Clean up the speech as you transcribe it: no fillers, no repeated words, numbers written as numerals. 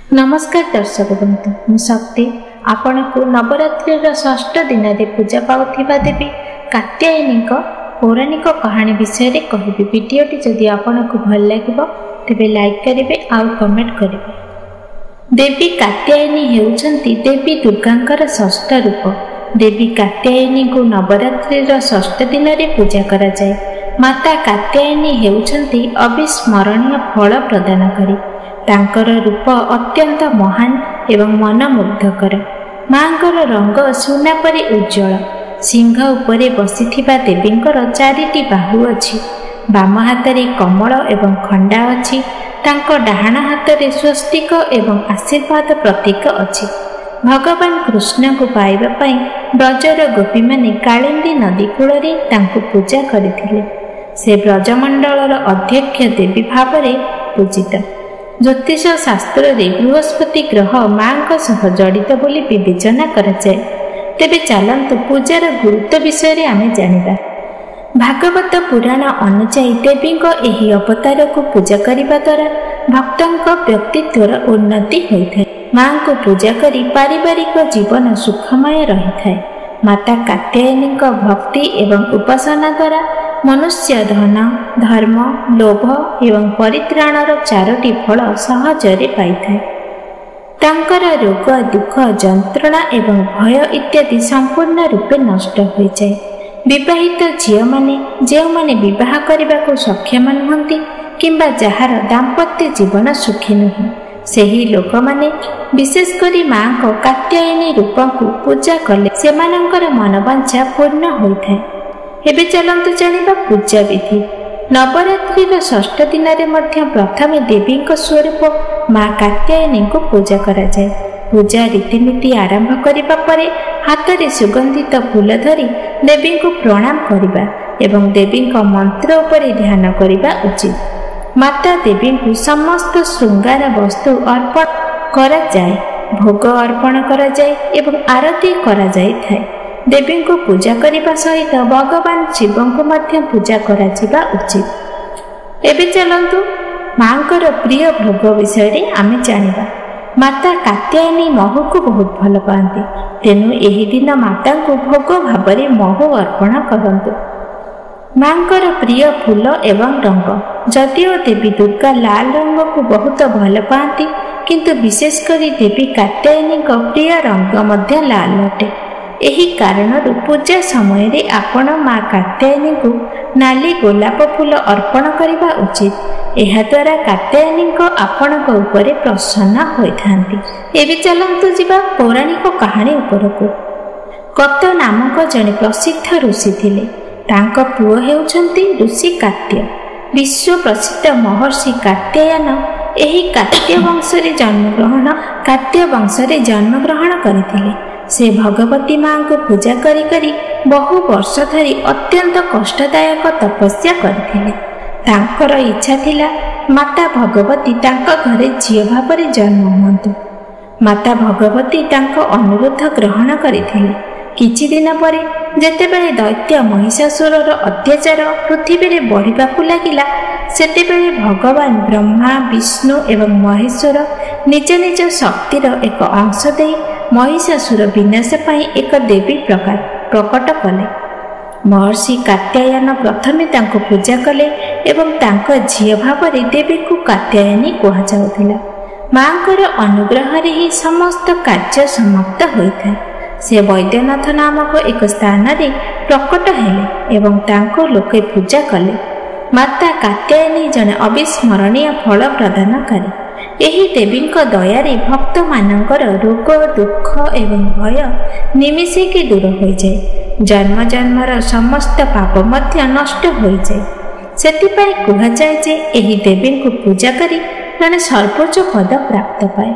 नमस्कार दर्शक बंधु, मु शक्ति आपण को नवरात्रि षष्ठ दिन में पूजा पाउथिबा देवी कात्यायनी पौराणिक कहानी विषय रे कहबी। वीडियोटी जदि आपण को भल लागिबो तेबे लाइक करिवे आउ कमेंट करिवे। देवी कात्यायनी हेउछंती देवी दुर्गांकर षष्ठ रूप। देवी कात्यायनी को नवरात्रि षष्ठ दिन में पूजा करा जाए। माता कात्यायनी हेउछंती अविस्मरणीय फल प्रदानकारी। तांकर रूप अत्यंत महान एवं मनमुग्धकर। मांकर रंग सुना परि उज्जवल। सिंह उपरे बसिथिबा देवींकर चारिटी बाहु अछि। बाम हाथरे कमल एवं खंडा अछि। तांको डाहाण हाथरे स्वस्तिक एवं आशीर्वाद प्रतीक अछि। भगवान कृष्ण को पाइबा पई ब्रजर गोपी माने कालिंदी नदी कूଳରେ तांको पूजा करथिले। से ब्रजमंडलर अध्यक्ष देवी भावरे पूजित। ज्योतिष शास्त्र रे बृहस्पति ग्रह मां सह जड़ित बोली विवेचना कराए। तेबे चलतु पूजार गुरुत्व विषय रे आमे जानिबा। भागवत पुराण अनुसार देवी एही अवतार को पूजा करिबा द्वारा भक्तों व्यक्तित्वर उन्नति होइଥାଏ। मां को पूजा करी पारिवारिक जीवन सुखमय रहिଥାଏ। माता कात्यायनी भक्ति एवं उपासना द्वारा मनुष्य धन धर्म लोभ एवं परित्राणर चारोटी फल सहजरे पाइଥାଏ। तांकर रोग दुख जंत्रणा एवं भय इत्यादि संपूर्ण रूपे नष्ट हो जाए। विवाहित झील माने जो माने विवाह करने को सक्षम नुहंती किंबा जार दाम्पत्य जीवन सुखी नुहे सेही लोक माने विशेषकर मां को कात्यायनी रूप को पूजा कले सेमानंकर मनोवांछा पूर्ण होइଥାଏ। एबे चलंतु जानिबा पूजा विधि। नवरात्रि षष्ठ दिन में प्रथम देवी स्वरूप मां कात्यायनी को पूजा करा जाए। पूजा रीतिनीति आरंभ करिबा परे हाथ में सुगंधित फूल धरी देवी को प्रणाम करिबा एवं देवी मंत्र उपरे ध्यान करिबा उचित। माता देवी को समस्त श्रृंगार वस्तु अर्पण करा जाए, भोग अर्पण करा जाए एवं आरती करा जाए थाए। देवी को पूजा करने सहित भगवान शिव को मध्य पूजा करा जिबा उचित। एबे चलंतु मांकर प्रिय भोग विषय रे आमे जानिबा। माता कात्यायनी महू को बहुत भल पाती, तेणु एही दिन माता को भोग भाव महू अर्पण करंतु। मांकर प्रिय फूल एवं रंग। जदिओ देवी दुर्गा लाल रंग को बहुत भल पाती, किंतु विशेषकर देवी कात्यायनी प्रिय रंग मध्य लाल अटे। एही कारणरू पूजा समय रे आपण मां कात्यायनी को नाली गोलाप फूल अर्पण करने उचित। एहा द्वारा कात्यायनी आपण उपरे प्रसन्न होइथांती। एबे चलंतु जिबा पौराणिक कहानी उपरको। कत नामक जने प्रसिद्ध ऋषि थिले। तांको पुओ हेउछंती ऋषि कात्य। विश्व प्रसिद्ध महर्षि कात्यायन एही कात्य वंश रे जन्म ग्रहण करथिले। से भगवती मां को पूजा करी करी बहु वर्ष धरी अत्यंत कष्टदायक तपस्या करथिले। तांकर इच्छा थिला माता भगवती तांका घरे झियो भाବରେ जन्म हुअन्तु। माता भगवती तांको अनुरोध ग्रहण करथिले। किछि दिन परे जेतेबेले दैत्य महिषासुरर अत्याचार पृथ्वी रे बढ़िबाकु लागिला, सेतेबेले भगवान ब्रह्मा विष्णु एवं महेश्वर निज निज शक्तिर एक अंश दे महिषासुर विनाश पाई एक देवी प्रकट कले। महर्षि कात्यायन प्रथमे तांको पूजा कले एवं तांको झियो भावरे देवी को कात्यायनी कहा जाउथिला। मांकर अनुग्रह रे ही समस्त कार्य समाप्त होइଥାଏ। से वैद्यनाथ नामक एक स्थान रे प्रकट हेले एवं तांको लोके पूजा कले। माता कात्यायनी जने अविस्मरणीय फल प्रदानकारी। एही देवींक दयारे भक्त मानकर रोग दुख एवं भय निमिषेके दूर हो जाए। जन्म जन्मर समस्त पाप मध्य नष्ट हो जाए। सेतिपाई कुहा जाए जे एही देवी को पूजा करी जने सर्वोच्च पद प्राप्त पाए।